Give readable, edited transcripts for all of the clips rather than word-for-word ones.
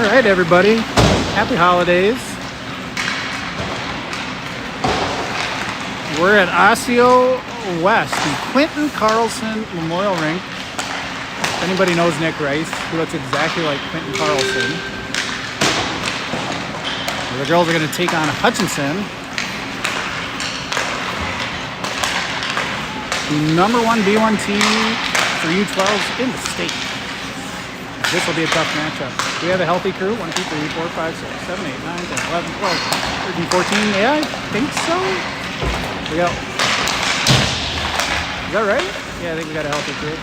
All right, everybody. Happy holidays. We're at Osseo West, the Quentin Carlson Memorial Rink. If anybody knows Nick Rice, he looks exactly like Quentin Carlson. The girls are going to take on Hutchinson, the number one B1 team for U12s in the state. This will be a tough matchup. Do we have a healthy crew? 1, 2, 3, 4, 5, 6, 7, 8, 9, 10, 11, 12, 13, 14. Yeah, I think so. We go. Is that right? Yeah, I think we got a healthy crew.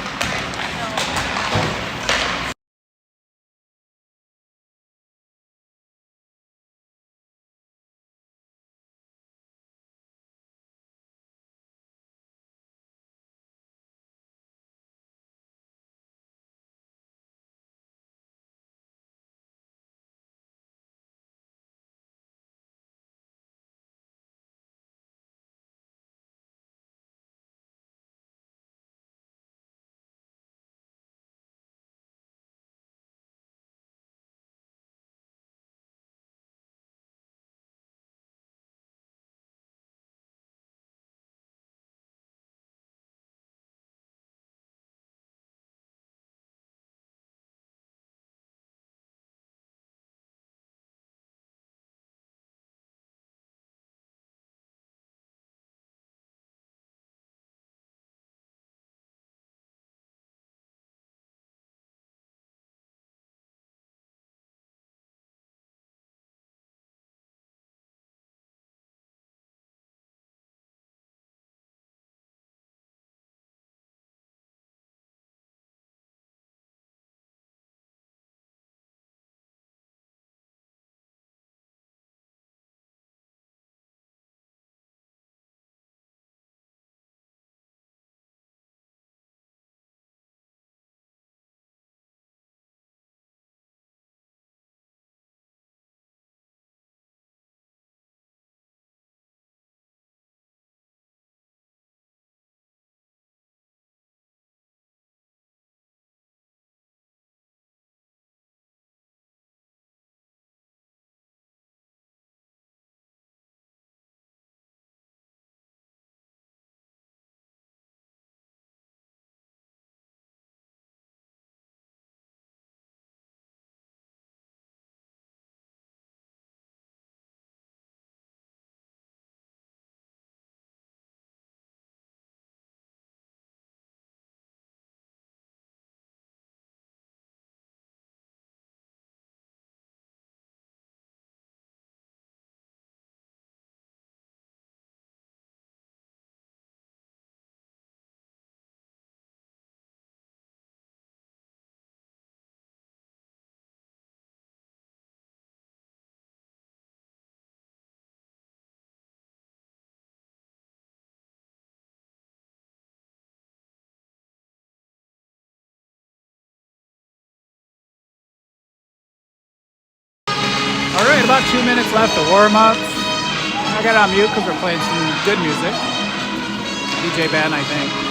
All right, about 2 minutes left to warm up. I got it on mute because we're playing some good music. DJ Ben, I think.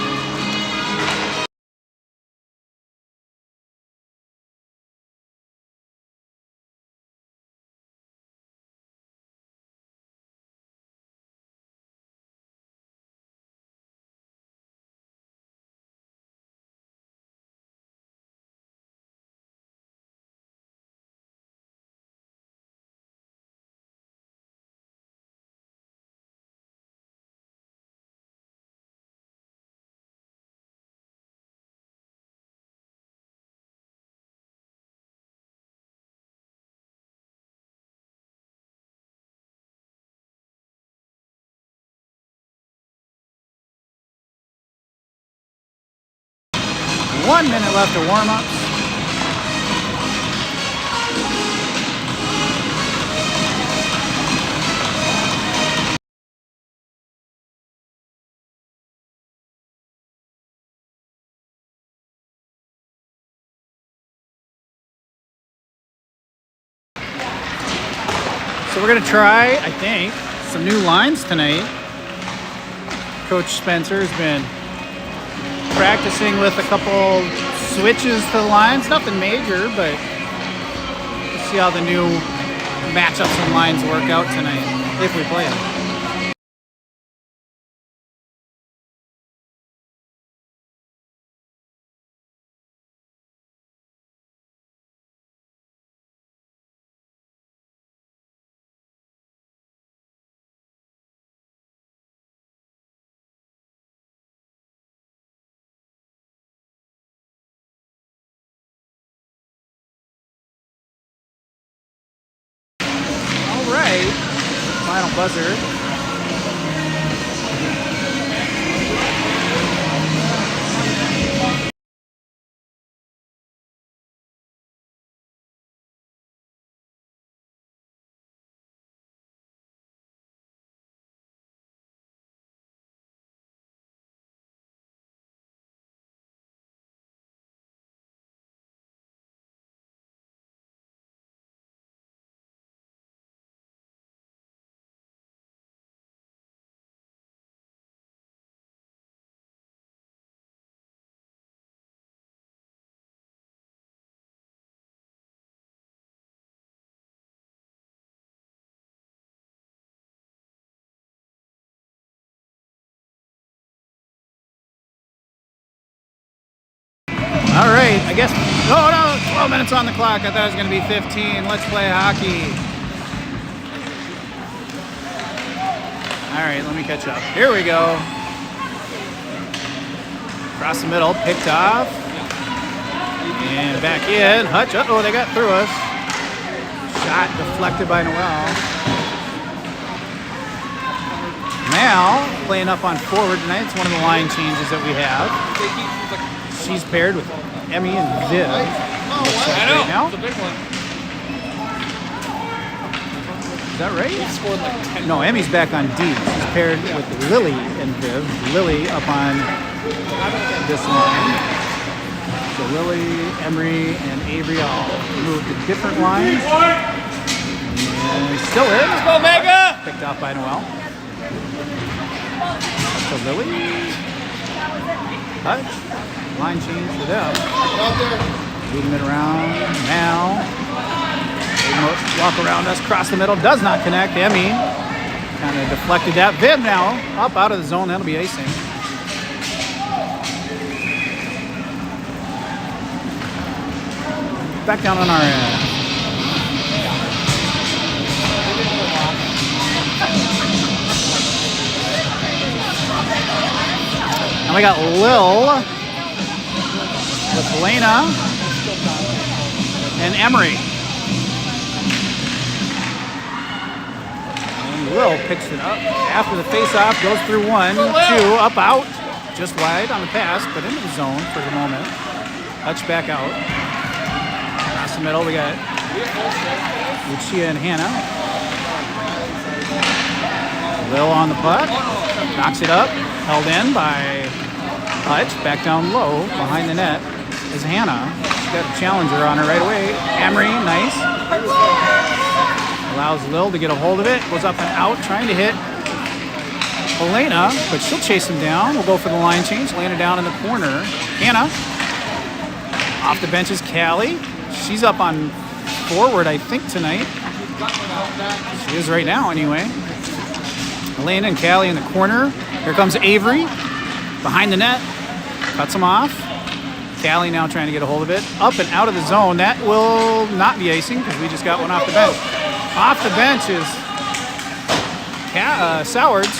One minute left to warm up. So we're gonna try, I think, some new lines tonight. Coach Spencer has been practicing with a couple switches to the lines, nothing major, but See how the new matchups and lines work out tonight, if we play them. All right, final buzzer. All right, I guess, oh no, 12 minutes on the clock. I thought it was going to be 15. Let's play hockey. All right, let me catch up. Here we go. Across the middle, picked off. And back in. Hutch, uh-oh, they got through us. Shot deflected by Noel. Now, playing up on forward tonight. It's one of the line changes that we have. She's paired with Emmy and Viv. I know. Right now. It's a big one. Is that right? He scored like 10. No, Emmy's back on D. She's paired with Lily and Viv. Lily up on this line. So Lily, Emery, and Avery all moved to different lines. And still in. Let's go, Mega! Picked off by Noel. So Lily. Hutch. Line change for them. Leading it around now. Walk around us, cross the middle, does not connect. Emmy kind of deflected that. Viv now up out of the zone. That'll be icing. Back down on our end. And we got Lil with Elena and Emery. And Lil picks it up after the face-off, goes through 1, 2, up, out, just wide on the pass, but into the zone for the moment. Hutch back out. Across the middle, we got Lucia and Hannah. Lil on the puck, knocks it up, held in by Hutch, back down low behind the net is Hannah. She's got a challenger on her right away. Emery, nice. Allows Lil to get a hold of it. Goes up and out, trying to hit Elena, but she'll chase him down. We'll go for the line change. Elena down in the corner. Hannah. Off the bench is Callie. She's up on forward, I think, tonight. She is right now, anyway. Elena and Callie in the corner. Here comes Avery. Behind the net. Cuts him off. Callie now trying to get a hold of it. Up and out of the zone. That will not be icing because we just got one off the bench. Off the bench is Sowards.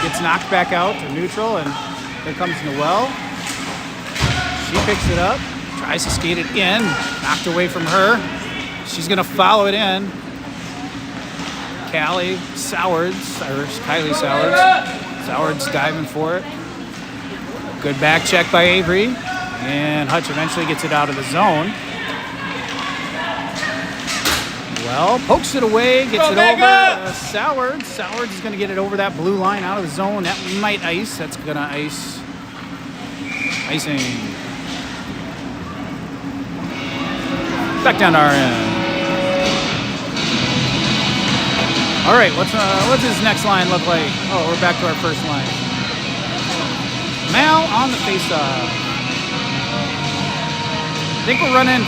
Gets knocked back out to neutral, and here comes Noelle. She picks it up. Tries to skate it in. Knocked away from her. She's going to follow it in. Kylie Sowards. Sowards diving for it. Good back check by Avery. And Hutch eventually gets it out of the zone. Well, pokes it away, gets it over Sowards. Sowards is going to get it over that blue line out of the zone. That might ice. That's going to ice. Icing. Back down to our end. All right, what's his next line look like? Oh, we're back to our first line. Mal on the faceoff. I think we're running,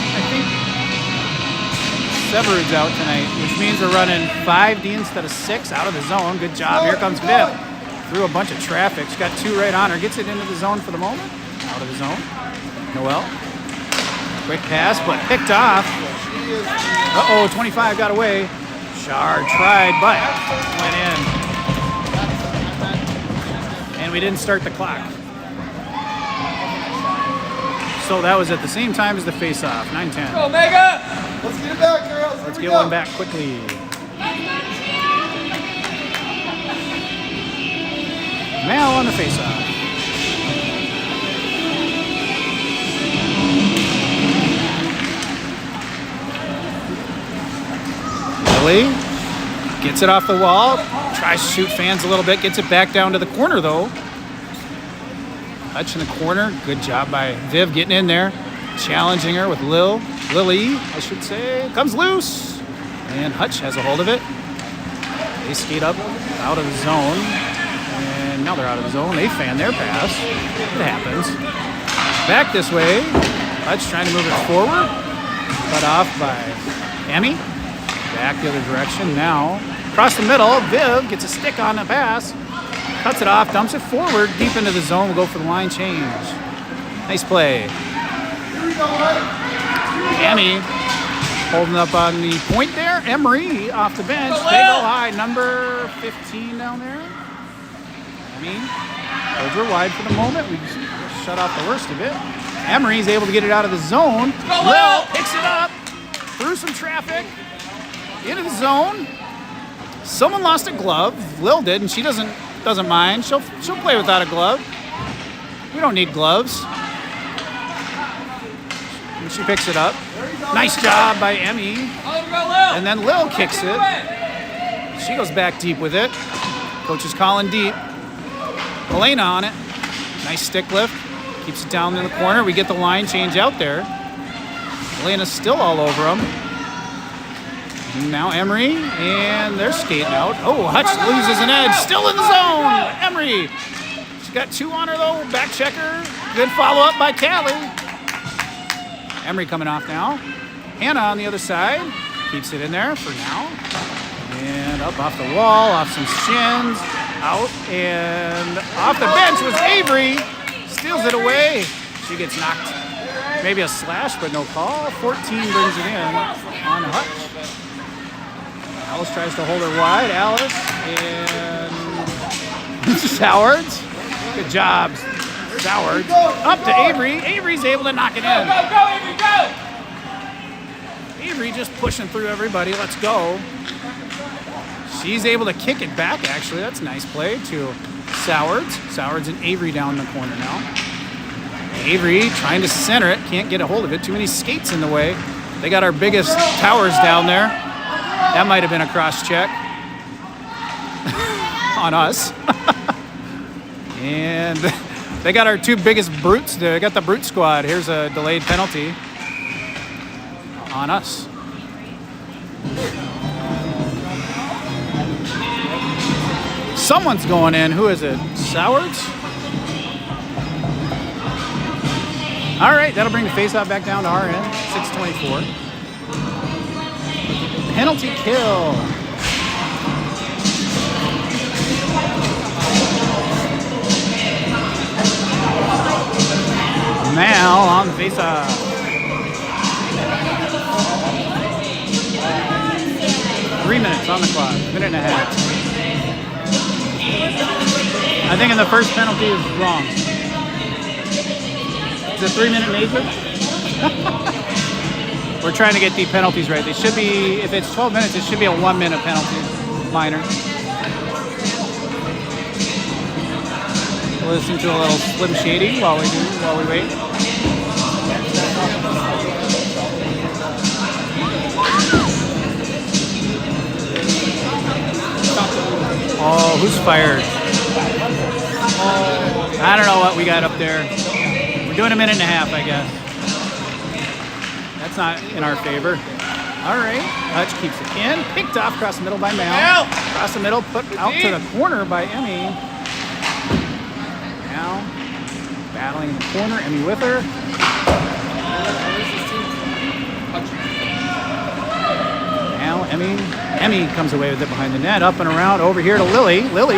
Severud's out tonight, which means we're running 5D instead of 6 out of the zone. Good job. Here comes Viv. Through a bunch of traffic. She's got 2 right on her. Gets it into the zone for the moment. Out of the zone. Noelle. Quick pass, but picked off. Uh-oh, 25 got away. Shard tried, but went in. And we didn't start the clock. So that was at the same time as the face-off, 9-10. Go, Omega! Let's get it back, girls. Let's get one back quickly. Mal on the face-off. Lily gets it off the wall. Tries to shoot fans a little bit. Gets it back down to the corner, though. Hutch in the corner. Good job by Viv getting in there. Challenging her with Lily, I should say. Comes loose. And Hutch has a hold of it. They skate up out of the zone. And now they're out of the zone. They fan their pass. It happens. Back this way. Hutch trying to move it forward. Cut off by Emmy. Back the other direction now. Across the middle. Viv gets a stick on the pass. Cuts it off, dumps it forward, deep into the zone. We'll go for the line change. Nice play. Emmy holding up on the point there. Emery off the bench. They go high. Number 15 down there. Emmy holds her wide for the moment. We just shut off the worst of it. Emery's able to get it out of the zone. Lil picks it up through some traffic into the zone. Someone lost a glove. Lil did, and she doesn't mind. She'll play without a glove. We don't need gloves. And she picks it up. Nice job by Emmy. And then Lil kicks it. She goes back deep with it. Coach is calling deep. Elena on it. Nice stick lift. Keeps it down in the corner. We get the line change out there. Elena's still all over them. Now Emery, and they're skating out. Oh, Hutch loses an edge. Still in the zone. Emery. She's got 2 on her, though. Back checker. Good follow-up by Callie. Emery coming off now. Hannah on the other side. Keeps it in there for now. And up off the wall, off some shins. Out and off the bench was Avery. Steals it away. She gets knocked. Maybe a slash, but no call. 14 brings it in on Hutch. Alice tries to hold her wide. Alice and Sowards. Good job, Sowards. Up to Avery. Avery's able to knock it in. Go, Avery, go! Avery just pushing through everybody. Let's go. She's able to kick it back, actually. That's a nice play to Sowards. Sowards and Avery down in the corner now. Avery trying to center it. Can't get a hold of it. Too many skates in the way. They got our biggest towers down there. That might have been a cross-check on us. And they got our 2 biggest brutes. They got the brute squad. Here's a delayed penalty on us. Someone's going in. Who is it? Sowards? All right, that'll bring the faceoff back down to our end. 6:24. Penalty kill. Mal on the faceoff. Three minutes on the clock. Minute and a half. I think in the first penalty is wrong. Is it 3-minute major? We're trying to get the penalties right. They should be, if it's 12 minutes, it should be a 1-minute penalty. Minor. We'll listen to a little Slim Shady while we wait. Oh, who's fired? I don't know what we got up there. We're doing a minute and a half, I guess. That's not in our favor. All right. Hutch keeps it in. Picked off across the middle by Mal. Across the middle, put out to the corner by Emmy. Now, battling in the corner. Emmy with her. Now Emmy comes away with it behind the net. Up and around over here to Lily. Lily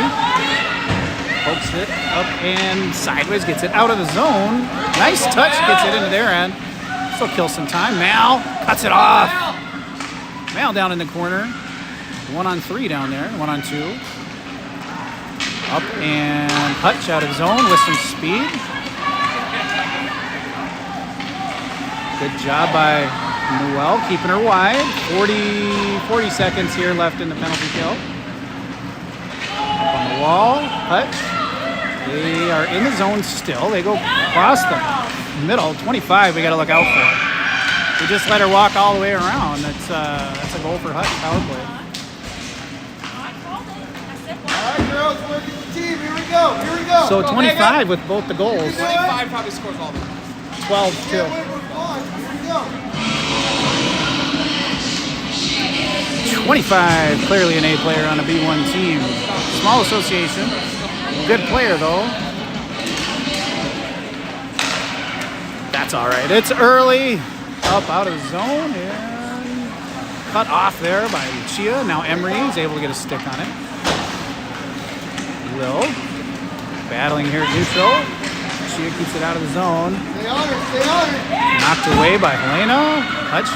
pokes it up and sideways, gets it out of the zone. Nice touch, gets it into their end. Still kills some time. Mal cuts it off. Mal down in the corner. 1-on-3 down there. 1-on-2. Up and Hutch out of zone with some speed. Good job by Noel, keeping her wide. 40 seconds here left in the penalty kill. Up on the wall, Hutch. They are in the zone still. They go across the middle. 25, we got to look out for. We just let her walk all the way around. That's a goal for Hutch, power play. All right, girls, work as a team. Here we go. Here we go. So 25 with both the goals. 25 probably scores all of them. 12 too. Here we go. 25, clearly an A player on a B1 team. Small association. Good player, though. That's all right. It's early. Up out of the zone and cut off there by Lucia. Now Emery is able to get a stick on it. Will battling here at neutral. Lucia keeps it out of the zone. Stay on it. Stay on it. Knocked away by Helena. Hutch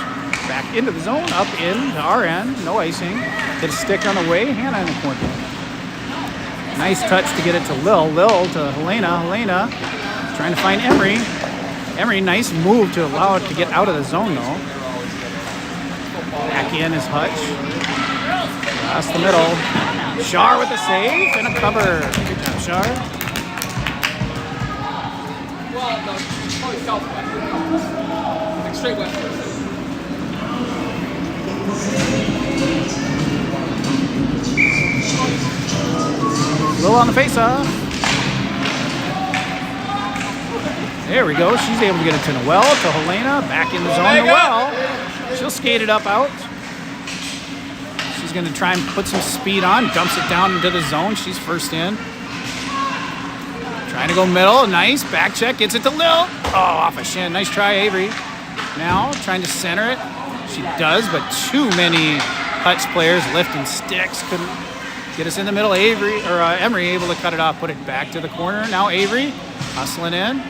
back into the zone. Up in to our end. No icing. Get a stick on the way. Hannah in the corner. Nice touch to get it to Lil. Lil to Helena. Helena trying to find Emery. Emery, nice move to allow it to get out of the zone, though. Back in is Hutch. Across the middle. Shar with a save and a cover. Good job, Shar. Well, no, probably southwest. Like straight west. Lil on the face-off. There we go. She's able to get it to Noel, to Helena. Back in the zone. Noel. She'll skate it up out. She's going to try and put some speed on. Dumps it down into the zone. She's first in. Trying to go middle. Nice. Back check. Gets it to Lil. Oh, off a shin. Nice try, Avery. Now trying to center it. She does, but too many Hutch players lifting sticks. Couldn't get us in the middle. Emery able to cut it off. Put it back to the corner. Now Avery hustling in.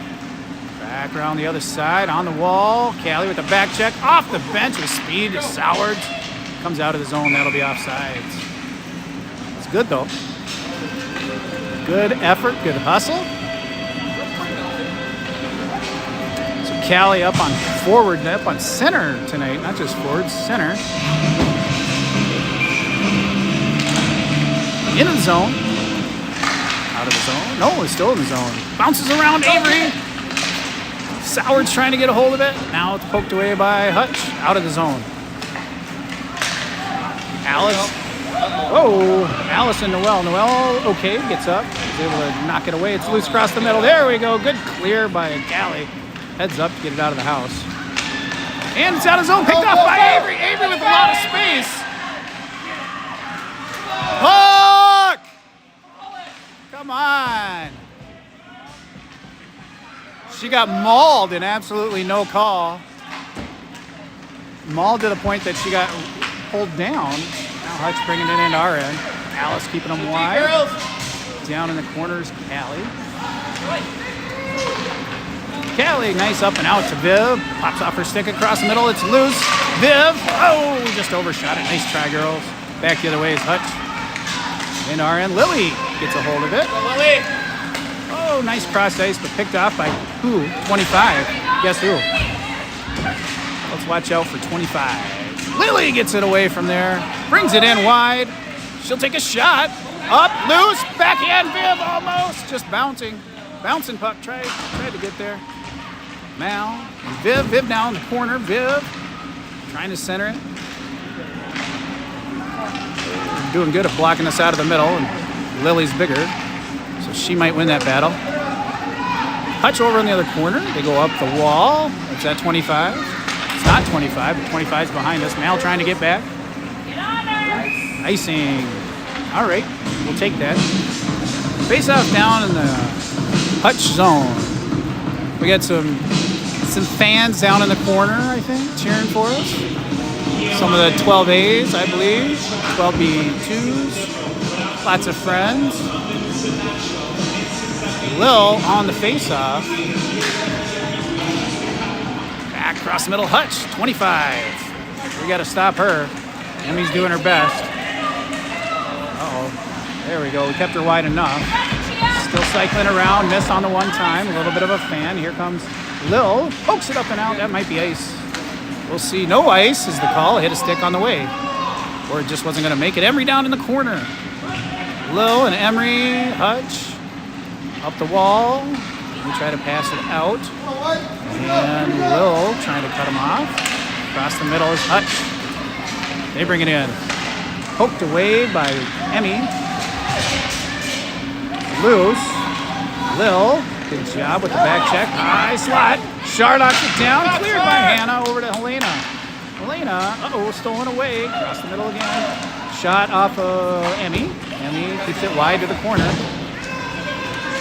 Back around the other side, on the wall. Callie with the back check, off the bench with speed. Sowards comes out of the zone. That'll be offsides. It's good though. Good effort, good hustle. So Callie up on forward, up on center tonight, not just forward, center. Into the zone. Out of the zone. No, it's still in the zone. Bounces around Avery. Sowards trying to get a hold of it. Now it's poked away by Hutch. Out of the zone. Alice. Whoa. Alice and Noel. Noel, okay, gets up. Is able to knock it away. It's loose across the middle. There we go. Good clear by Callie. Heads up to get it out of the house. And it's out of zone. Picked off by Avery. Avery with a lot of space. Hook! Come on. She got mauled and absolutely no call. Mauled to the point that she got pulled down. Now Hutch bringing it into our end. Alice keeping them wide. Down in the corners, Callie. Callie, nice up and out to Viv. Pops off her stick across the middle. It's loose. Viv, oh, just overshot it. Nice try, girls. Back the other way is Hutch. In our end, Lily gets a hold of it. Lily. Oh, nice cross ice, but picked off by who? 25. Guess who? Let's watch out for 25. Lily gets it away from there. Brings it in wide. She'll take a shot. Up, loose, backhand, Viv almost. Just bouncing. Bouncing puck. Tried to get there. Mal. And Viv now in the corner. Viv trying to center it. Doing good at blocking us out of the middle. And Lily's bigger. So she might win that battle. Hutch over in the other corner. They go up the wall. It's at 25. It's not 25, but 25 is behind us. Mal trying to get back. Icing. All right, we'll take that. Face off down in the Hutch zone. We got some fans down in the corner, I think, cheering for us. Some of the 12As, I believe. 12B2s. Lots of friends. Lil on the face-off. Back across the middle, Hutch, 25. We got to stop her. Emmy's doing her best. Uh-oh. There we go. We kept her wide enough. Still cycling around. Miss on the one time. A little bit of a fan. Here comes Lil. Pokes it up and out. That might be ice. We'll see. No ice is the call. Hit a stick on the way. Or it just wasn't going to make it. Emery down in the corner. Lil and Emery. Hutch. Up the wall. We try to pass it out. And Lil trying to cut him off. Across the middle is Hutch. They bring it in. Poked away by Emmy. Loose. Lil. Good job with the back check. High slot. Shar knocks it down. Cleared by Hannah over to Helena. Helena, stolen away. Across the middle again. Shot off of Emmy. Emmy keeps it wide to the corner.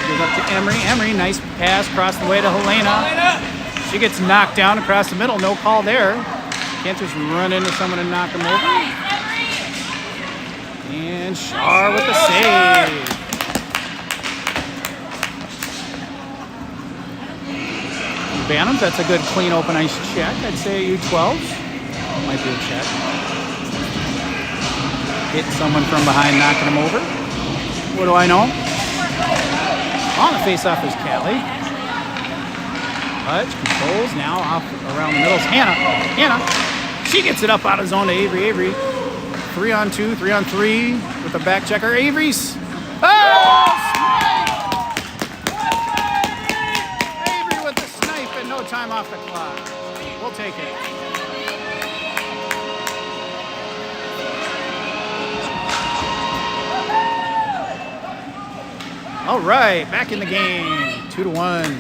Goes up to Emery. Emery, nice pass across the way to Helena. She gets knocked down across the middle. No call there. Can't just run into someone and knock them over. And Shar with the save. Bantams, that's a good clean open ice check. I'd say U12s. Might be a check. Hit someone from behind, knocking them over. What do I know? On the face-off is Callie. Hutch controls now off around the middle is Hannah. Hannah, she gets it up out of zone to Avery. Avery, 3-on-2, 3-on-3 with the back checker. Avery's. Oh! Avery with the snipe and no time off the clock. We'll take it. All right, back in the game. 2-1.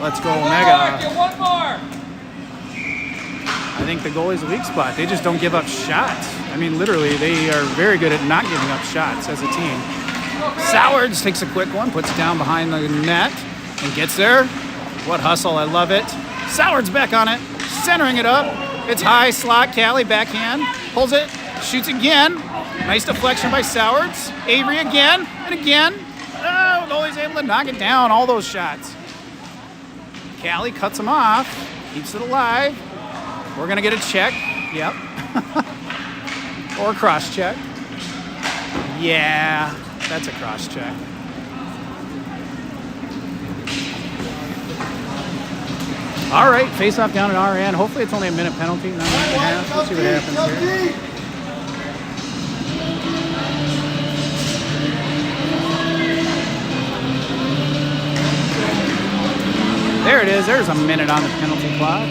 Let's go, Omega. Get one more. I think the goalie's a weak spot. They just don't give up shots. I mean, literally, they are very good at not giving up shots as a team. Sowards takes a quick one, puts it down behind the net, and gets there. What hustle, I love it. Sowards back on it, centering it up. It's high slot, Callie backhand, pulls it, shoots again. Nice deflection by Sowards. Avery again and again. Oh, goalie's able to knock it down, all those shots. Callie cuts him off, keeps it alive. We're gonna get a check. Yep. Or a cross check. Yeah, that's a cross check. All right, face off down at our end. Hopefully it's only a minute penalty, not a minute and a half. Let's see what happens here. There it is. There's a minute on the penalty clock.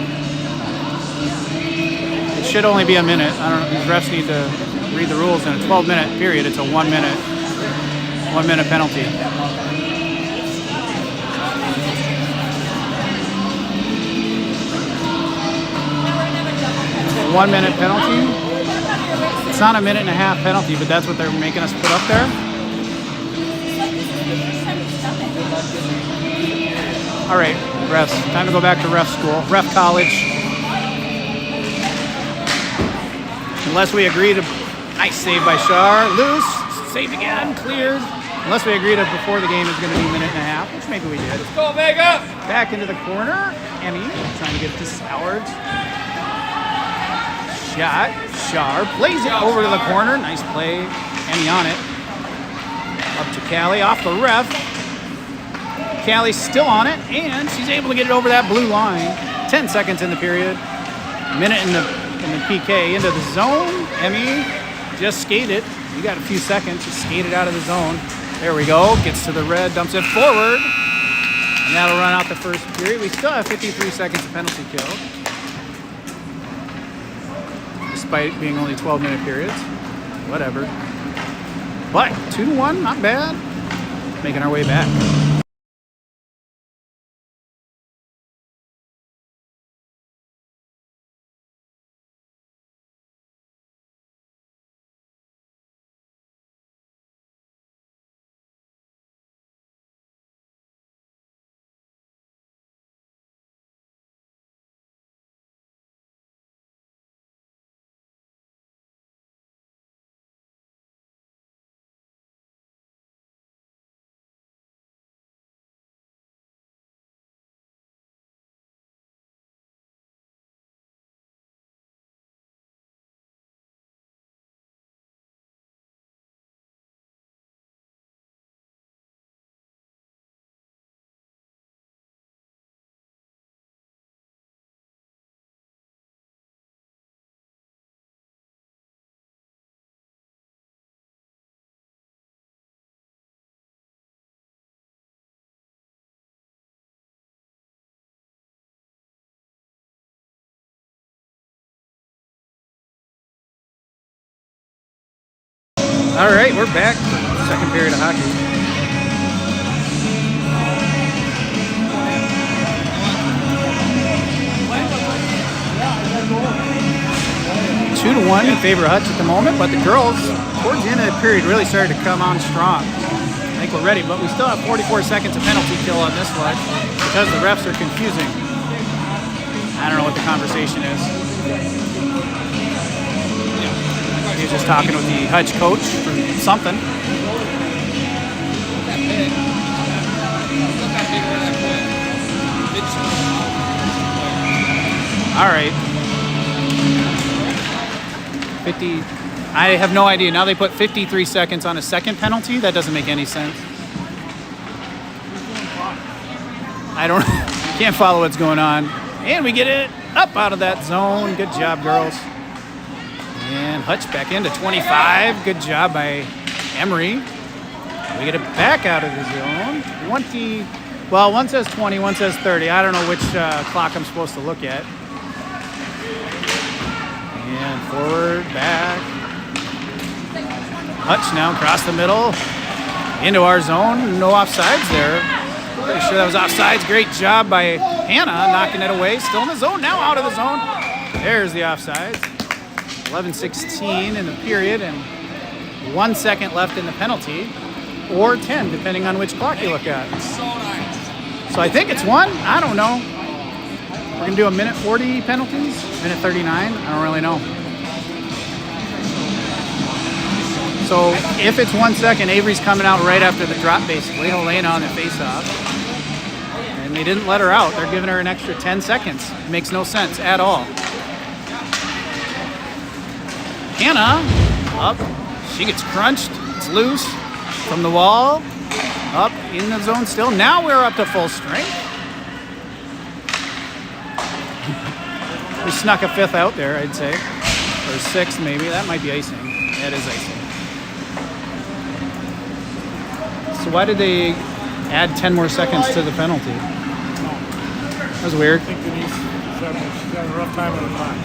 It should only be a minute. I don't know. These refs need to read the rules. In a 12-minute period, it's a 1 minute penalty. 1 minute penalty. It's not a minute and a half penalty, but that's what they're making us put up there. All right, refs. Time to go back to ref school, ref college. Unless we agree to, nice save by Shar. Loose, saved again, cleared. Unless we agree to before the game is going to be a minute and a half, which maybe we did. Let's go, Omega. Back into the corner. Emmy trying to get to Sowards. Shot. Shar plays it over to the corner. Nice play. Emmy on it. Up to Callie off the ref. Callie's still on it, and she's able to get it over that blue line. 10 seconds in the period. Minute in the PK into the zone. Emmy just skated. You got a few seconds. Just skated out of the zone. There we go. Gets to the red, dumps it forward. And that'll run out the first period. We still have 53 seconds of penalty kill. Despite being only 12-minute periods. Whatever. But 2-1, not bad. Making our way back. All right, we're back. Second period of hockey. 2-1 in favor of Hutch at the moment, but the girls, towards the end of the period, really started to come on strong. I think we're ready, but we still have 44 seconds of penalty kill on this one because the refs are confusing. I don't know what the conversation is. He's just talking with the Hutch coach for something. All right. 50. I have no idea. Now they put 53 seconds on a second penalty. That doesn't make any sense. I don't. Can't follow what's going on. And we get it up out of that zone. Good job, girls. And Hutch back into 25. Good job by Emery. We get it back out of the zone. 20. Well, one says 20, one says 30. I don't know which clock I'm supposed to look at. And forward, back. Hutch now across the middle. Into our zone. No offsides there. Pretty sure that was offsides. Great job by Hannah knocking it away. Still in the zone. Now out of the zone. There's the offsides. 11:16 in the period and 1 second left in the penalty. Or 10, depending on which clock you look at. So I think it's 1. I don't know. We're going to do a minute 40 penalties. Minute 39. I don't really know. So if it's 1 second, Avery's coming out right after the drop, basically. Helena on the face-off. And they didn't let her out. They're giving her an extra 10 seconds. It makes no sense at all. Hannah, up. She gets crunched. It's loose. From the wall. Up in the zone still. Now we're up to full strength. We snuck a 5th out there, I'd say. Or 6th, maybe. That might be icing. That is icing. So why did they add 10 more seconds to the penalty? That was weird. I think Denise she's having a rough time on the clock.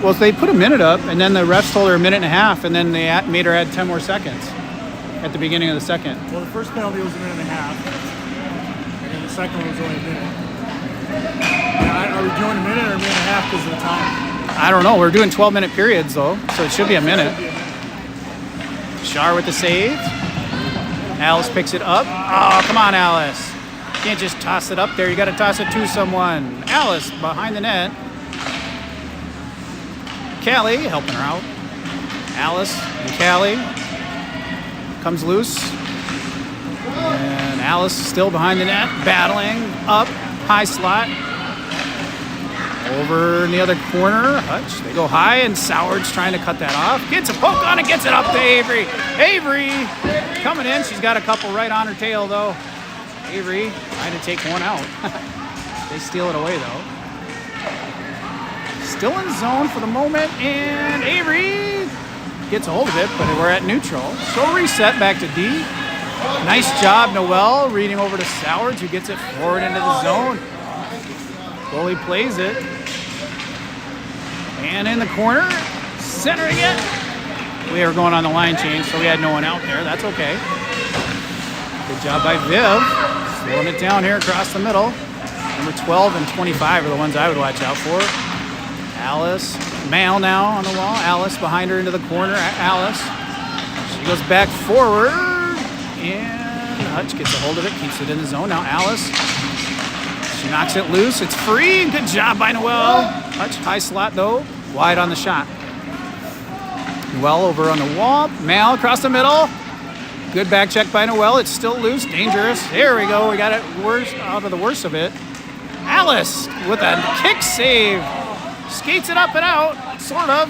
Well, they put a minute up, and then the refs told her a minute and a half, and then they made her add 10 more seconds at the beginning of the second. Well, the first penalty was a minute and a half, and then the second one was only a minute. Now, are we doing a minute or a minute and a half because of the time? I don't know. We're doing 12-minute periods, though, so it should be a minute. Shar with the save. Alice picks it up. Oh, come on, Alice. You can't just toss it up there. You got to toss it to someone. Alice behind the net. Callie helping her out. Alice and Callie. Comes loose. And Alice still behind the net. Battling up. High slot. Over in the other corner. Hutch. They go high, and Soward's trying to cut that off. Gets a poke on it. Gets it up to Avery. Avery coming in. She's got a couple right on her tail, though. Avery trying to take one out. They steal it away, though. Still in zone for the moment, and Avery gets a hold of it, but we're at neutral. So reset back to D. Nice job, Noelle, reading over to Soward, who gets it forward into the zone. Goalie plays it. And in the corner, centering it. We were going on the line change, so we had no one out there. That's okay. Good job by Viv. Slowing it down here across the middle. Number 12 and 25 are the ones I would watch out for. Alice, Mal now on the wall. Alice behind her into the corner. Alice. She goes back forward. And Hutch gets a hold of it, keeps it in the zone. Now Alice. She knocks it loose. It's free. Good job by Noelle. Hutch, high slot though. Wide on the shot. Noelle over on the wall. Mal across the middle. Good back check by Noelle. It's still loose. Dangerous. There we go. We got it worse out of the worst of it. Alice with a kick save. Skates it up and out, sort of.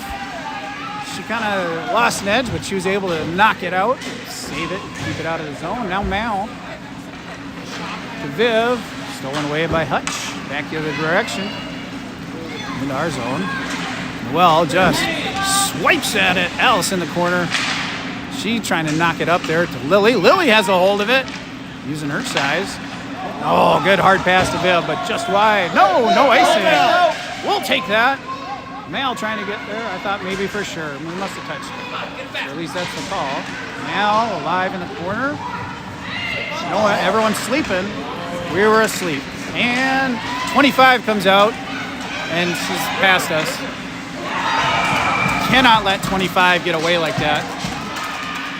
She kind of lost an edge, but she was able to knock it out, save it, keep it out of the zone. Now Mal to Viv, stolen away by Hutch, back the other direction, into our zone. Noelle just swipes at it. Alice in the corner. She trying to knock it up there to Lily. Lily has a hold of it, using her size. Oh, good hard pass to Viv, but just wide. No icing. We'll take that. Mal trying to get there. I thought maybe for sure. We must have touched it. Or at least that's the call. Mal alive in the corner. You know what? Everyone's sleeping. We were asleep. And 25 comes out, and she's past us. Cannot let 25 get away like that.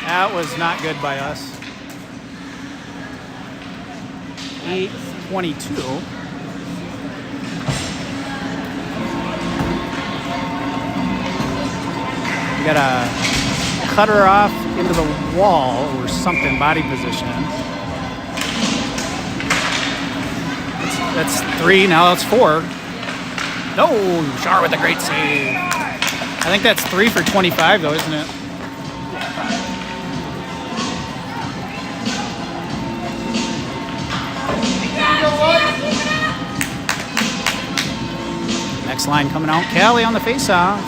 That was not good by us. 8:22. We gotta cut her off into the wall or something, body position. That's 3, now that's 4. No, Char with a great save. I think that's 3 for 25 though, isn't it? Next line coming out, Callie on the face-off.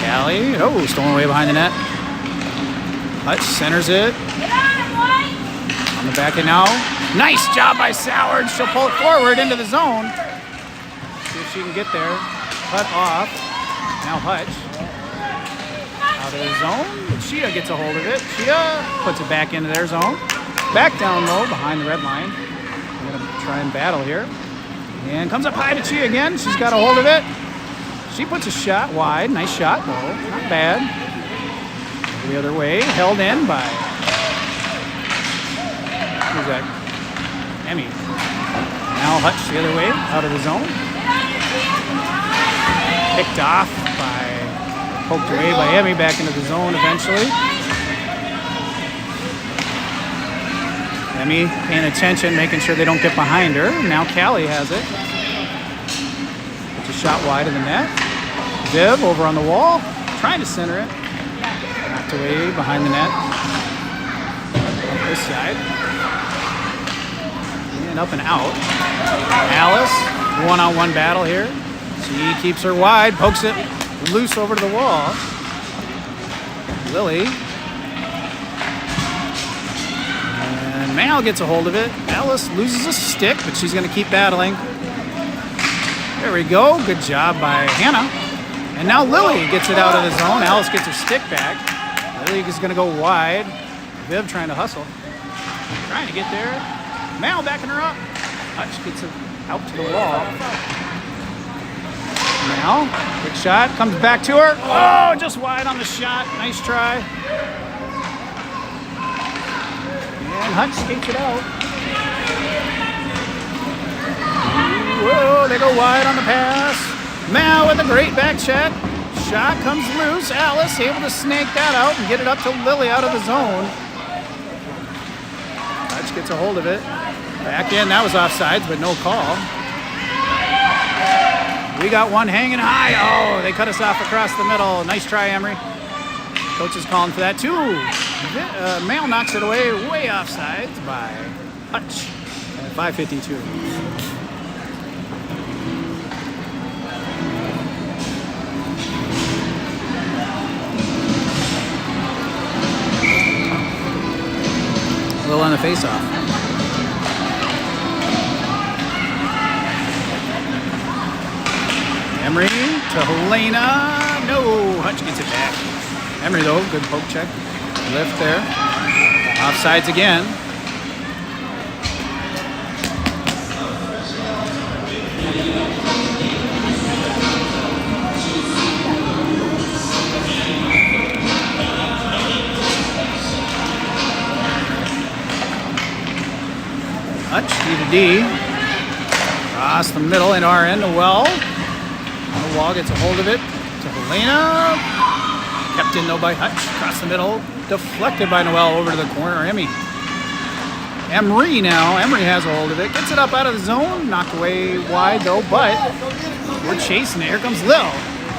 Callie, oh, stolen away behind the net. Hutch centers it. On the back end now. Nice job by Soward. She'll pull it forward into the zone. See if she can get there. Cut off. Now Hutch. Out of the zone. Shia gets a hold of it. Shia puts it back into their zone. Back down low behind the red line. We're going to try and battle here. And comes up high to Chia again. She's got a hold of it. She puts a shot wide. Nice shot, though. Not bad. The other way. Held in by... Who's that? Emmy. Now Hutch the other way. Out of the zone. Picked off by... Poked away by Emmy. Back into the zone eventually. Emmy paying attention, making sure they don't get behind her. Now Callie has it. Puts a shot wide of the net. Viv over on the wall, trying to center it. Knocked away behind the net. Up this side. And up and out. Alice, one-on-one battle here. She keeps her wide, pokes it loose over to the wall. Lily. And Mal gets a hold of it. Alice loses a stick, but she's going to keep battling. There we go. Good job by Hannah. And now Lily gets it out of the zone. Alice gets her stick back. Lily is going to go wide. Viv trying to hustle. Trying to get there. Mal backing her up. Hutch gets it out to the wall. Mal, quick shot. Comes back to her. Oh, just wide on the shot. Nice try. And Hutch skates it out. Whoa, they go wide on the pass. Mal with a great back check. Shot comes loose. Alice able to snake that out and get it up to Lily out of the zone. Hutch gets a hold of it. Back in. That was offsides, but no call. We got one hanging high. Oh, they cut us off across the middle. Nice try, Emery. Coach is calling for that, too. Mal knocks it away, way offsides by Hutch at 5:52. A little on the face-off. Emery to Helena. No, Hutch gets it back. Emery, though, good poke check. Lift there. Offsides again. Hutch, D to D. Across the middle in our end, well. The wall gets a hold of it to Helena. Kept in though by Hutch. Across the middle. Deflected by Noelle over to the corner. Emery now. Emery has a hold of it. Gets it up out of the zone. Knocked away wide though, but we're chasing it. Here comes Lil.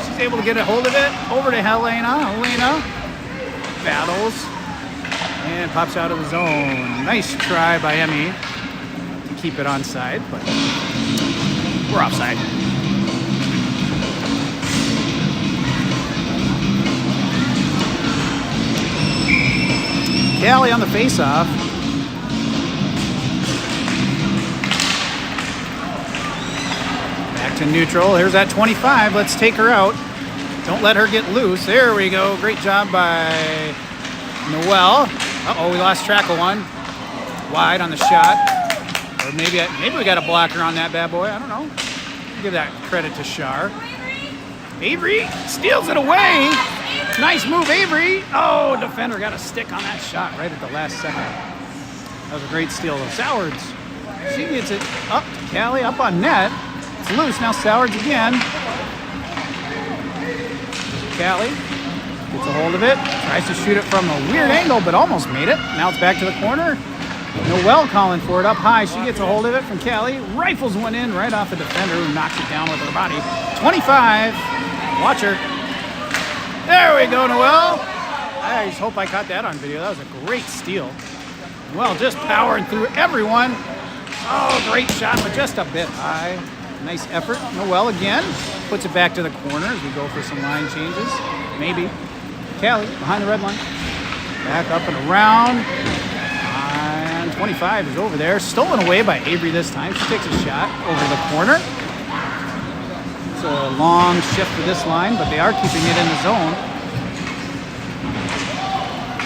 She's able to get a hold of it. Over to Helena. Helena battles and pops out of the zone. Nice try by Emmy to keep it onside, but we're offside. Callie on the face-off. Back to neutral. Here's that 25. Let's take her out. Don't let her get loose. There we go. Great job by Noelle. Uh-oh, we lost track of one. Wide on the shot. Or maybe we got a blocker on that bad boy. I don't know. Give that credit to Shar. Avery steals it away. Nice move, Avery. Oh, defender got a stick on that shot right at the last second. That was a great steal of Sowards. She gets it up to Callie, up on net. It's loose. Now Sowards again. Callie gets a hold of it. Tries to shoot it from a weird angle, but almost made it. Now it's back to the corner. Noelle calling for it up high. She gets a hold of it from Callie. Rifles one in right off the defender who knocks it down with her body. 25. Watch her. There we go, Noelle. I just hope I caught that on video. That was a great steal. Noelle just powering through everyone. Oh, great shot, but just a bit high. Nice effort. Noelle again. Puts it back to the corner as we go for some line changes. Maybe. Callie behind the red line. Back up and around. 25 is over there. Stolen away by Avery this time. She takes a shot over the corner. It's a long shift for this line, but they are keeping it in the zone.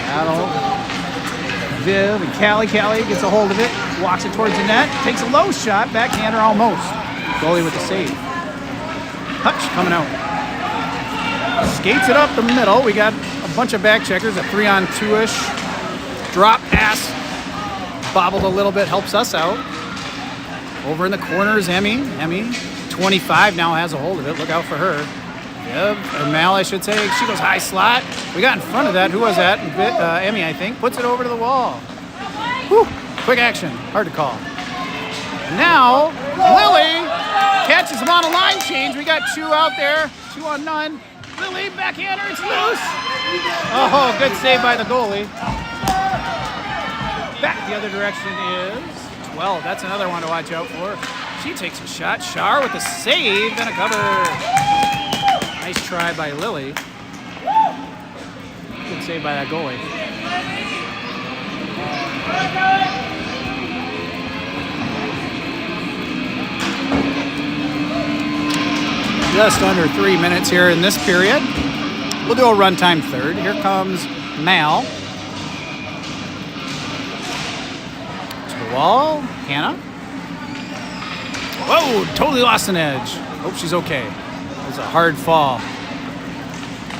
Battle. Viv and Callie. Callie gets a hold of it. Walks it towards the net. Takes a low shot. Backhander almost. Goalie with the save. Hutch coming out. Skates it up the middle. We got a bunch of back checkers. A 3-on-2-ish. Drop pass. Bobbled a little bit, helps us out. Over in the corner is Emmy. Emmy, 25 now has a hold of it. Look out for her. Yep, or Mal, I should say. She goes high slot. We got in front of that. Who was that? Emmy, I think. Puts it over to the wall. Whew. Quick action. Hard to call. And now, Lily catches him on a line change. We got 2 out there. 2 on none. Lily, backhander. It's loose. Oh, good save by the goalie. Back the other direction is 12. That's another one to watch out for. She takes a shot. Shar with a save and a cover. Nice try by Lily. Good save by that goalie. Just under 3 minutes here in this period. We'll do a runtime third. Here comes Mal. Wall, Hannah. Whoa, totally lost an edge. Hope she's okay. It was a hard fall.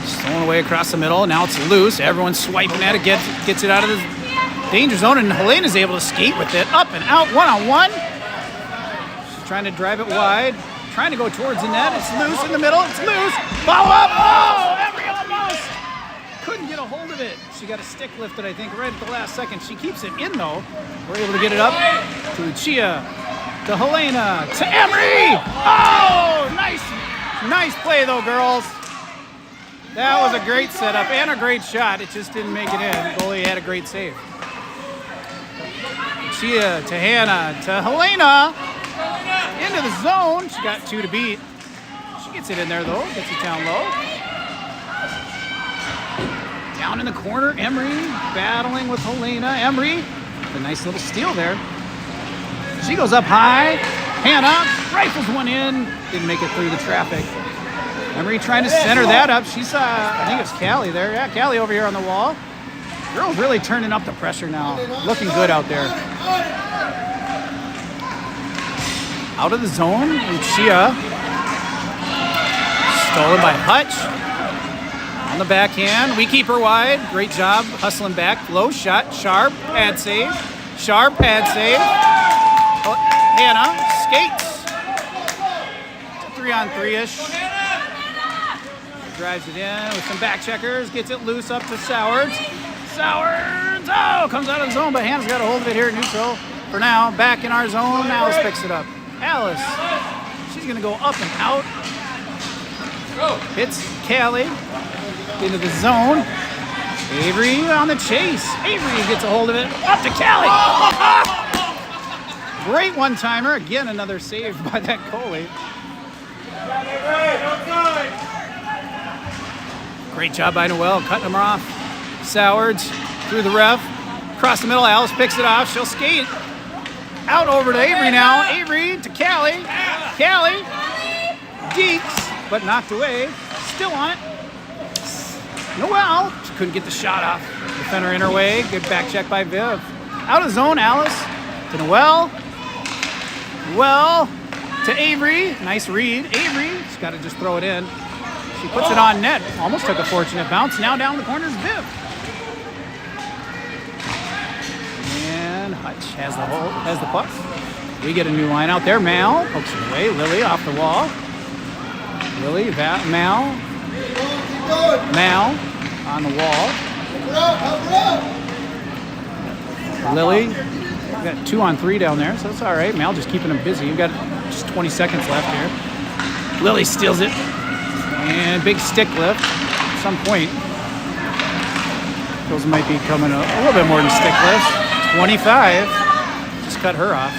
Stolen away across the middle. Now it's loose. Everyone's swiping at it, gets it out of the danger zone, and Helena's able to skate with it. Up and out, one-on-one. She's trying to drive it wide. Trying to go towards the net. It's loose in the middle. It's loose. Follow up. Oh, every almost. Couldn't get a hold of it. She got a stick lifted, I think, right at the last second. She keeps it in, though. We're able to get it up to Chia, to Helena, to Emery. Oh, nice play, though, girls. That was a great setup and a great shot. It just didn't make it in. The goalie had a great save. Chia, to Hannah, to Helena. Into the zone. She got 2 to beat. She gets it in there, though. Gets it down low. Down in the corner, Emery battling with Helena. Emery, a nice little steal there. She goes up high. Hannah rifles one in. Didn't make it through the traffic. Emery trying to center that up. She saw, I think it was Callie there. Yeah, Callie over here on the wall. Girls really turning up the pressure now. Looking good out there. Out of the zone, Lucia. Stolen by Hutch. On the backhand, we keep her wide. Great job hustling back. Low shot, sharp, pad save. Sharp, pad save. Oh, Hannah skates. 3-on-3-ish. Drives it in with some back checkers. Gets it loose up to Sowards. Sowards! Oh, comes out of the zone, but Hannah's got a hold of it here at neutral. For now, back in our zone. Alice picks it up. Alice. She's going to go up and out. Hits Callie into the zone. Avery on the chase. Avery gets a hold of it. Up to Callie. Great one-timer. Again, another save by that goalie. Great job by Noelle, cutting them off. Sowards through the ref. Across the middle, Alice picks it off. She'll skate out over to Avery now. Avery to Callie. Callie deeks, but knocked away. Still on it. Noelle. She couldn't get the shot off. Defender in her way. Good back check by Viv. Out of zone, Alice to Noelle. Noelle to Avery. Nice read. Avery. She's got to just throw it in. She puts it on net. Almost took a fortunate bounce. Now down the corner is Viv. And Hutch has the puck. We get a new line out there. Mal pokes it away. Lily off the wall. Lily, Mal on the wall. Lily, we got 2 on 3 down there, so that's all right. Mal just keeping them busy. We've got just 20 seconds left here. Lily steals it. And big stick lift at some point. Those might be coming a little bit more than stick lifts. 25. Just cut her off.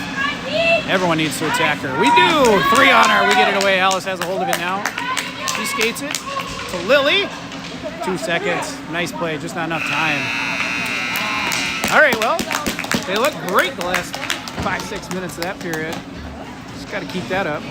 Everyone needs to attack her. We do. 3 on her. We get it away. Alice has a hold of it now. She skates it to Lily. 2 seconds. Nice play. Just not enough time. All right, well, they look great the last 5-6 minutes of that period. Just got to keep that up.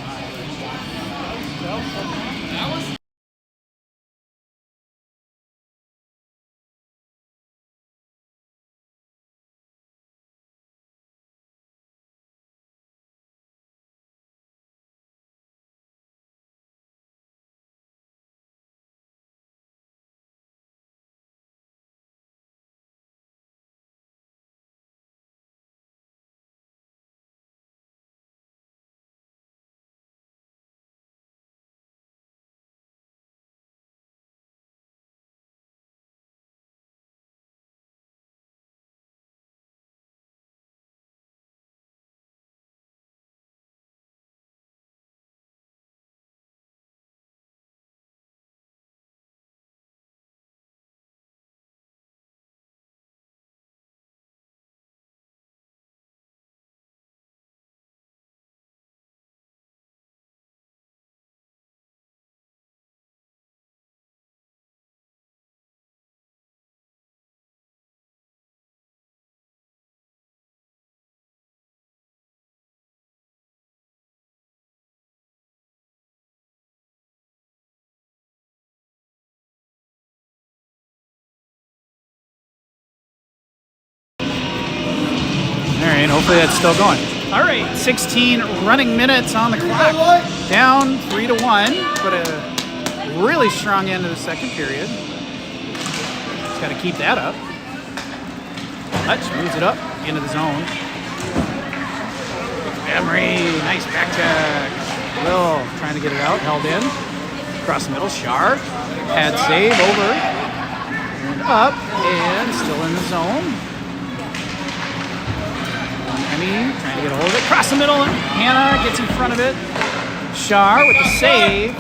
All right, hopefully that's still going. All right, 16 running minutes on the clock. Down 3-1, but a really strong end of the second period. Just got to keep that up. Hutch moves it up into the zone. Emery, nice back check. Will trying to get it out, held in. Across the middle, Shar. Pad save over. And up, and still in the zone. Emmy trying to get a hold of it. Across the middle, Hannah gets in front of it. Shar with the save.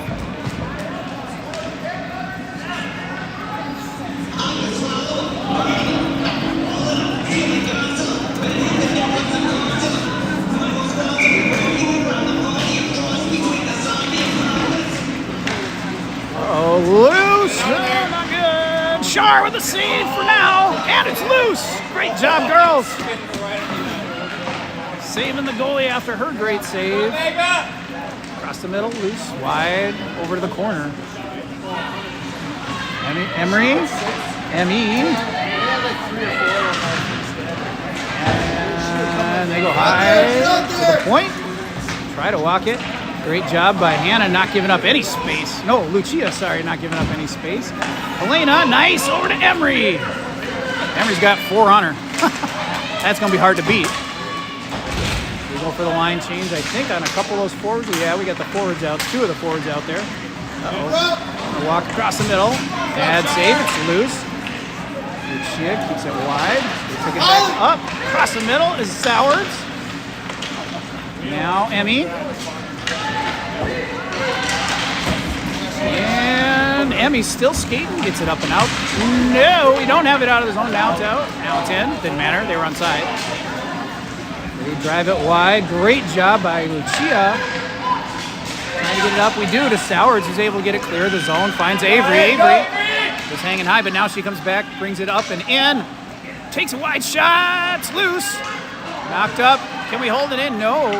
Oh, loose. Oh, not good. Shar with the save for now. And it's loose. Great job, girls. Saving the goalie after her great save. Across the middle, loose, wide, over to the corner. Emmy. And they go high to the point. Try to walk it. Great job by Hannah not giving up any space. No, Lucia, sorry, not giving up any space. Elena, nice, over to Emery. Emery's got 4 on her. That's going to be hard to beat. We go for the line change, I think, on a couple of those forwards. Yeah, we got the forwards out. 2 of the forwards out there. Uh-oh. Walk across the middle. Bad save. It's loose. Lucia keeps it wide. They took it back up. Across the middle is Sowers. Now Emmy. And Emmy's still skating. Gets it up and out. No, we don't have it out of the zone. Now it's out. Now it's in. Didn't matter. They were onside. They drive it wide. Great job by Lucia. Trying to get it up. We do to Sowers, who's able to get it clear of the zone. Finds Avery. Avery was hanging high, but now she comes back, brings it up and in. takes a wide shot. It's loose. Knocked up. Can we hold it in? No.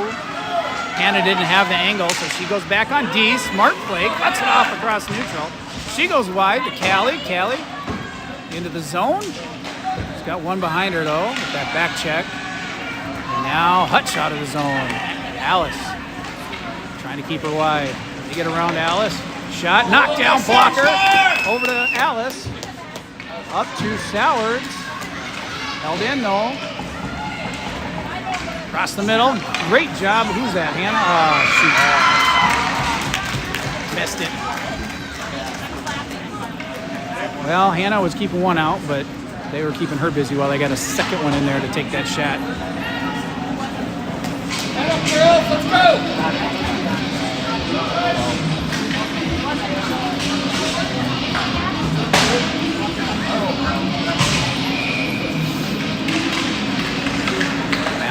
Hannah didn't have the angle, so she goes back on D. Smart play. Cuts it off across neutral. She goes wide to Callie. Callie into the zone. She's got one behind her, though, with that back check. And now Hutch out of the zone. Alice trying to keep her wide. They get around Alice. Shot. Knockdown blocker. Over to Alice. Up to Sowards. Held in, though. Across the middle. Great job. Who's that? Hannah? Oh, shoot. Missed it. Well, Hannah was keeping one out, but they were keeping her busy while they got a second one in there to take that shot. Head up, girls. Let's go.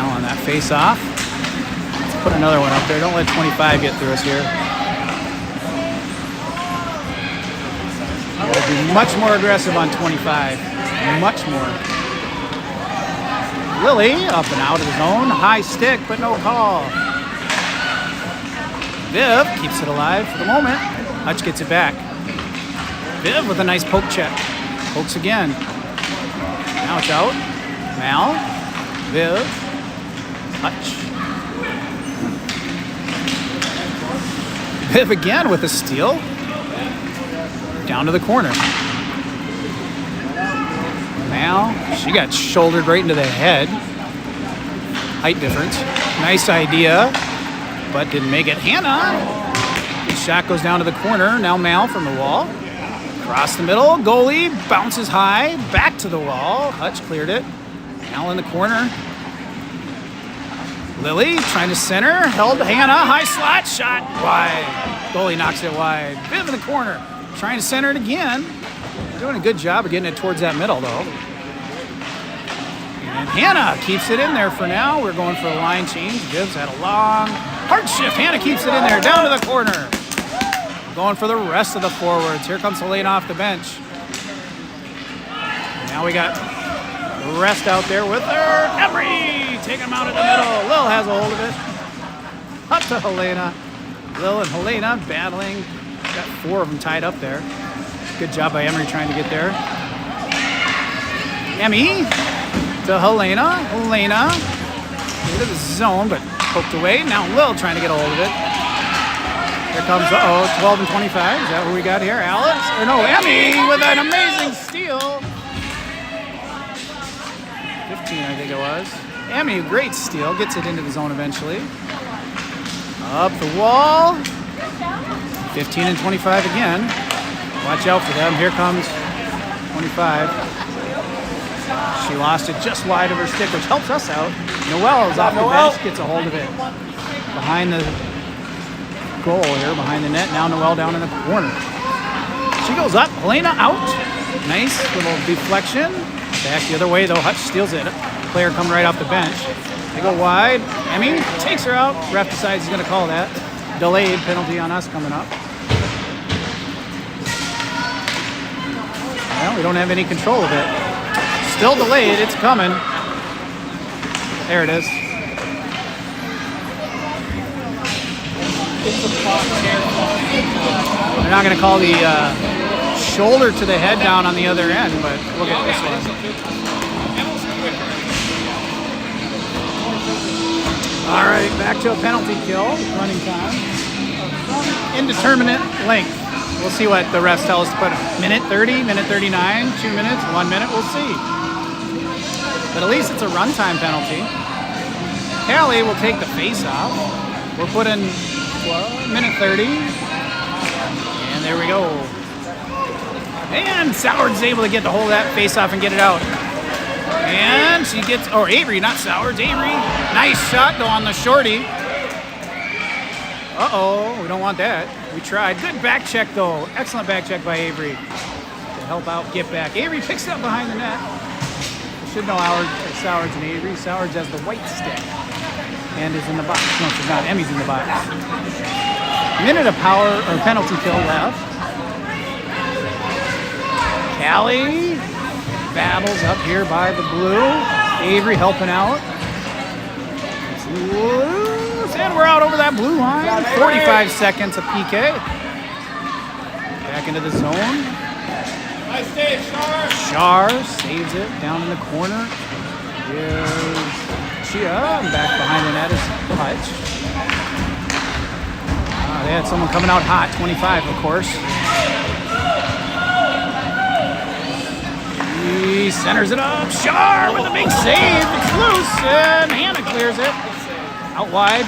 On that face off. Let's put another one up there. Don't let 25 get through us here. Gotta be much more aggressive on 25. Much more. Lily up and out of the zone. High stick, but no call. Viv keeps it alive for the moment. Hutch gets it back. Viv with a nice poke check. Pokes again. Now it's out. Mal. Viv. Hutch. Viv again with a steal. Down to the corner. Now she got shouldered right into the head. Height difference. Nice idea, but didn't make it. Hannah. Good shot goes down to the corner. Now Mal from the wall. Across the middle. Goalie bounces high. Back to the wall. Hutch cleared it. Mal in the corner. Lily trying to center, held Hannah, high slot, shot wide. Goalie knocks it wide. Viv in the corner, trying to center it again. Doing a good job of getting it towards that middle, though. And Hannah keeps it in there for now. We're going for a line change. Viv's had a long, hard shift. Hannah keeps it in there, down to the corner. Going for the rest of the forwards. Here comes Helene off the bench. Now we got the rest out there with her. Emery taking him out in the middle. Lil has a hold of it. Up to Helena. Lil and Helena battling. Got four of them tied up there. Good job by Emery trying to get there. Emmy to Helena. Helena into the zone, but poked away. Now Lil trying to get a hold of it. Here comes, 12 and 25. Is that who we got here? Alex? Or no, Emmy with an amazing steal. 15, I think it was. Emmy, great steal. Gets it into the zone eventually. Up the wall. 15 and 25 again. Watch out for them. Here comes 25. She lost it just wide of her stick, which helps us out. Noelle is off the bench, gets a hold of it. Behind the goal here, behind the net. Now Noelle down in the corner. She goes up. Helena out. Nice little deflection. Back the other way, though. Hutch steals it. Player coming right off the bench. They go wide. Emmy takes her out. Ref decides he's going to call that. Delayed penalty on us coming up. Well, we don't have any control of it. Still delayed. It's coming. There it is. They're not going to call the shoulder to the head down on the other end, but we'll get this one. All right, back to a penalty kill. Running time. Indeterminate length. We'll see what the refs tell us to put. Minute 30, minute 39, 2 minutes, 1 minute. We'll see. But at least it's a runtime penalty. Callie will take the face off. We're putting minute 30. And there we go. And Sowards is able to get the hold of that face off and get it out. And she gets, or Avery, not Sowards, Avery. Nice shot though on the shorty. Uh-oh, we don't want that. We tried. Good back check though. Excellent back check by Avery to help out get back. Avery picks it up behind the net. We should know Sowards and Avery. Sowards has the white stick and is in the box. No, she's not. Emmy's in the box. Minute of power or penalty kill left. Callie battles up here by the blue. Avery helping out. It's loose, and we're out over that blue line. 45 seconds of PK. Back into the zone. Nice save, Shar. Shar saves it down in the corner. Here's Chia, and back behind the net is Hutch. They had someone coming out hot, 25 of course. He centers it up. Shar with a big save. It's loose, and Hannah clears it. Out wide.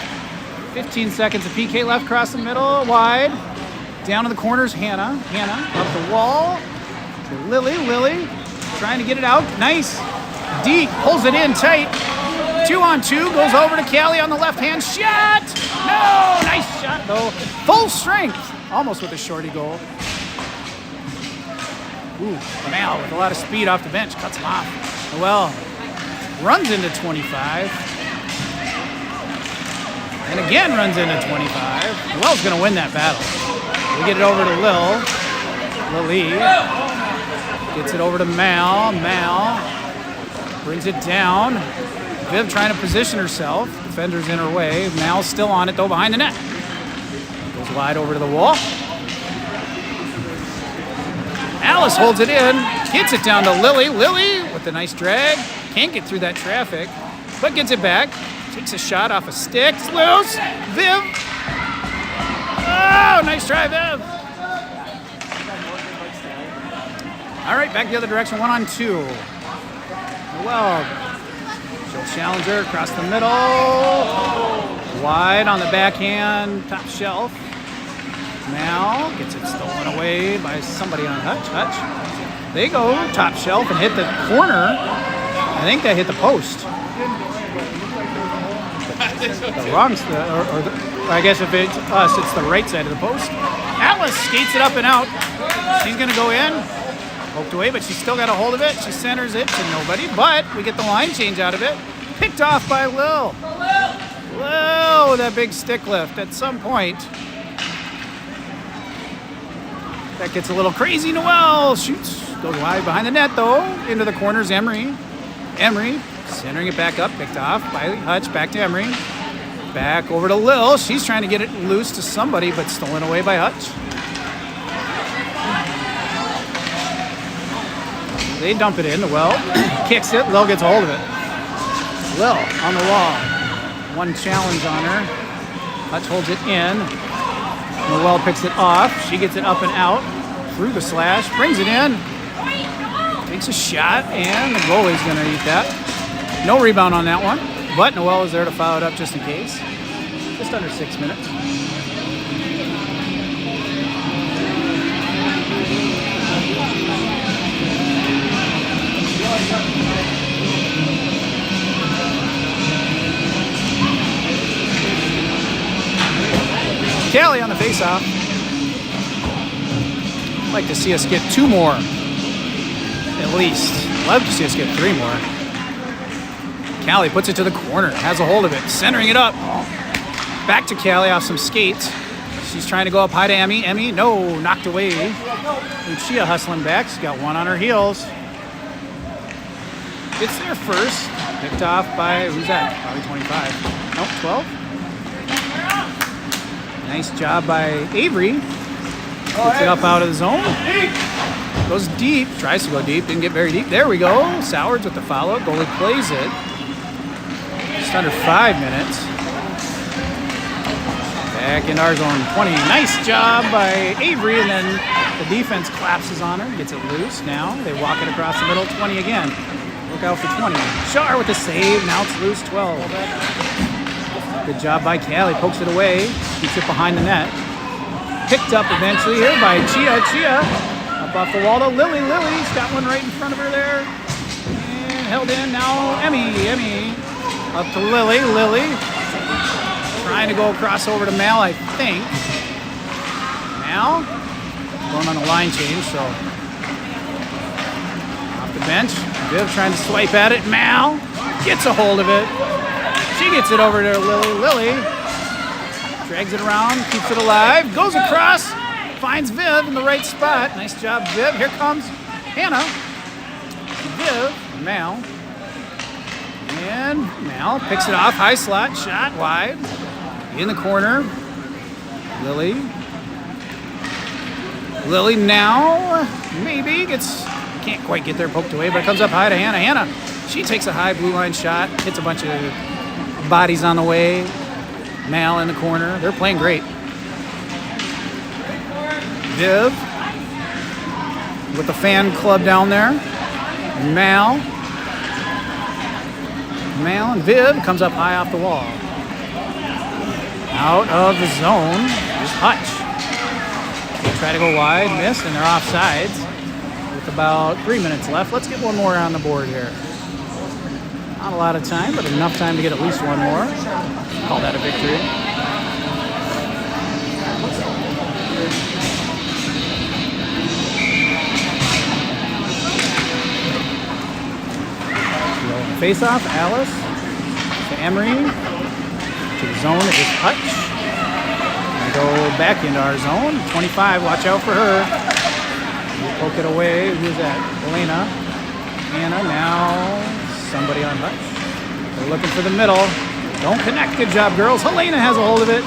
15 seconds of PK left across the middle. Wide. Down in the corners, Hannah. Hannah up the wall. To Lily. Lily trying to get it out. Nice. Deep. Pulls it in tight. 2-on-2. Goes over to Callie on the left-hand shot. No. Nice shot, though. Full strength. Almost with a shorty goal. Ooh, Mal with a lot of speed off the bench. Cuts him off. Noel runs into 25. And again runs into 25. Noel's going to win that battle. We get it over to Lily. Gets it over to Mal. Mal brings it down. Viv trying to position herself. Defender's in her way. Mal's still on it, though, behind the net. Goes wide over to the wall. Alice holds it in. Gets it down to Lily. Lily with a nice drag. Can't get through that traffic, but gets it back. Takes a shot off a stick. It's loose. Viv. Oh, nice try, Viv. All right, back the other direction. 1-on-2. Well, she'll challenge her across the middle. Wide on the backhand, top shelf. Now gets it stolen away by somebody on Hutch. They go top shelf and hit the corner. I think that hit the post. The wrong, I guess if it's us, it's the right side of the post. Alice skates it up and out. She's going to go in. Poked away, but she's still got a hold of it. She centers it to nobody, but we get the line change out of it. Picked off by Lil. Lil with that big stick lift at some point. That gets a little crazy. Noel shoots. Goes wide behind the net, though. Into the corners, Emery. Emery centering it back up. Picked off by Hutch. Back to Emery. Back over to Lil. She's trying to get it loose to somebody, but stolen away by Hutch. They dump it in. Noel kicks it. Lil gets a hold of it. Lil on the wall. One challenge on her. Hutch holds it in. Noel picks it off. She gets it up and out through the slash. Brings it in. Takes a shot, and the goalie's going to eat that. No rebound on that one, but Noel is there to foul it up just in case. Just under 6 minutes. Callie on the faceoff. I'd like to see us get 2 more, at least. Love to see us get 3 more. Callie puts it to the corner, has a hold of it, centering it up. Back to Callie off some skates. She's trying to go up high to Emmy. Emmy, no, knocked away. Lucia hustling back. She's got one on her heels. Gets there first. Picked off by, who's that? Probably 25. Nope, 12. Nice job by Avery. Gets it up out of the zone. Goes deep. Tries to go deep. Didn't get very deep. There we go. Sowards with the follow. Goalie plays it. Just under 5 minutes. Back in our zone 20. Nice job by Avery. And then the defense collapses on her. Gets it loose. Now they walk it across the middle. 20 again. Look out for 20. Shar with the save. Now it's loose. 12. Good job by Callie. Pokes it away. Keeps it behind the net. Picked up eventually here by Chia. Chia up off the wall to Lily. Lily's got one right in front of her there. And held in. Now Emmy. Emmy up to Lily. Lily trying to go across over to Mal, I think. Mal going on a line change, so off the bench. Viv trying to swipe at it. Mal gets a hold of it. She gets it over to Lily. Lily drags it around, keeps it alive, goes across, finds Viv in the right spot. Nice job, Viv. Here comes Hannah. She Viv, Mal. And Mal picks it off, high slot, shot wide. In the corner, Lily. Lily now, maybe can't quite get there, poked away, but it comes up high to Hannah. Hannah, she takes a high blue line shot, hits a bunch of bodies on the way. Mal in the corner, they're playing great. Viv with the fan club down there. Mal and Viv comes up high off the wall. Out of the zone is Hutch. They try to go wide, miss, and they're offsides. With about 3 minutes left, let's get one more on the board here. Not a lot of time, but enough time to get at least one more. Call that a victory. Face off, Alice to Emery. To the zone is Hutch. And go back into our zone. 25, watch out for her. We'll poke it away. Who's that? Elena. Anna, now somebody on Hutch. They're looking for the middle. Don't connect. Good job, girls. Helena has a hold of it.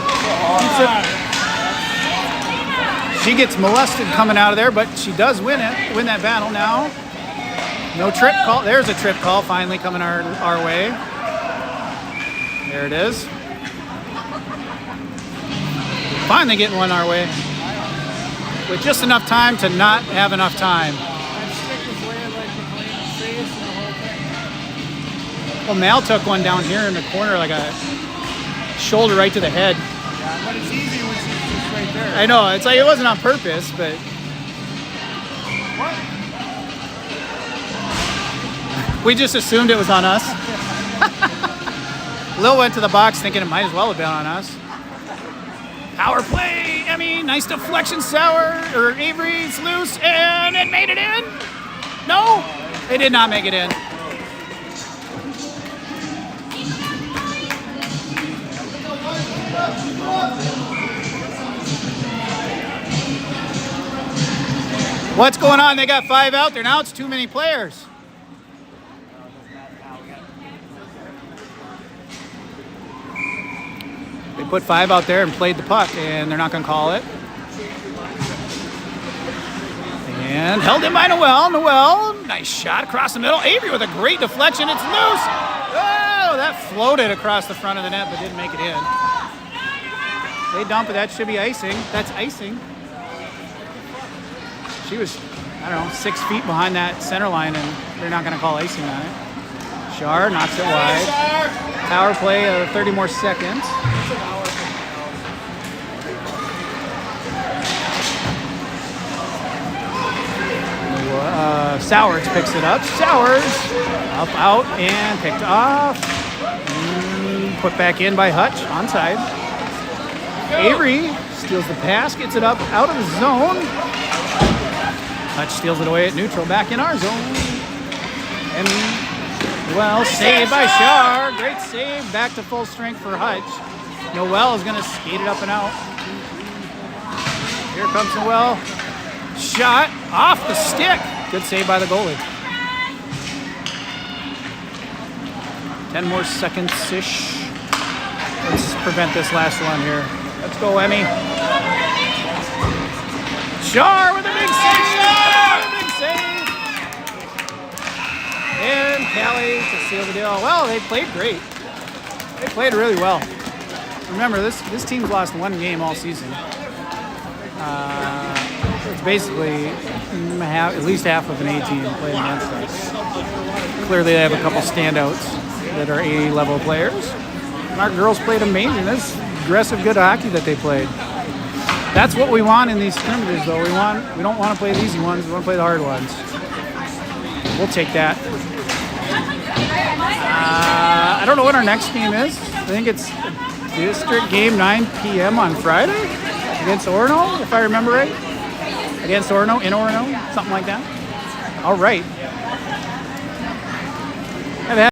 She gets molested coming out of there, but she does win that battle now. No trip call. There's a trip call finally coming our way. There it is. Finally getting one our way. With just enough time to not have enough time. Well, Mal took one down here in the corner, like a shoulder right to the head. Yeah, but it's easy when she's just right there. I know. It's like it wasn't on purpose, but... What? We just assumed it was on us. Lil went to the box thinking it might as well have been on us. Power play, Emmy, nice deflection, Avery, it's loose, and it made it in. No, it did not make it in. What's going on? They got 5 out there. Now it's too many players. They put 5 out there and played the puck, and they're not going to call it. And held in by Noel. Noel, nice shot across the middle. Avery with a great deflection. It's loose. Oh, that floated across the front of the net, but didn't make it in. They dump it. That should be icing. That's icing. She was, I don't know, 6 feet behind that center line, and they're not going to call icing on it. Shar knocks it wide. Power play of 30 more seconds. Sowers picks it up. Sowers up, out, and picked off. Put back in by Hutch, onside. Avery steals the pass, gets it up out of the zone. Hutch steals it away at neutral, back in our zone. And well, saved by Shar. Great save, back to full strength for Hutch. Noel is going to skate it up and out. Here comes Noel. Shot off the stick. Good save by the goalie. 10 more seconds-ish. Let's prevent this last one here. Let's go, Emmy. Shar with a big save. And Callie to seal the deal. Well, they played great. They played really well. Remember, this team's lost 1 game all season. It's basically at least half of an A team playing against us. Clearly, they have a couple standouts that are A-level players. And our girls played amazing. This aggressive, good hockey that they played. That's what we want in these scrimmages, though. We don't want to play the easy ones. We want to play the hard ones. We'll take that. I don't know what our next game is. I think it's district game 9 p.m. on Friday against Orono, if I remember right. Against Orono, in Orono, something like that. All right.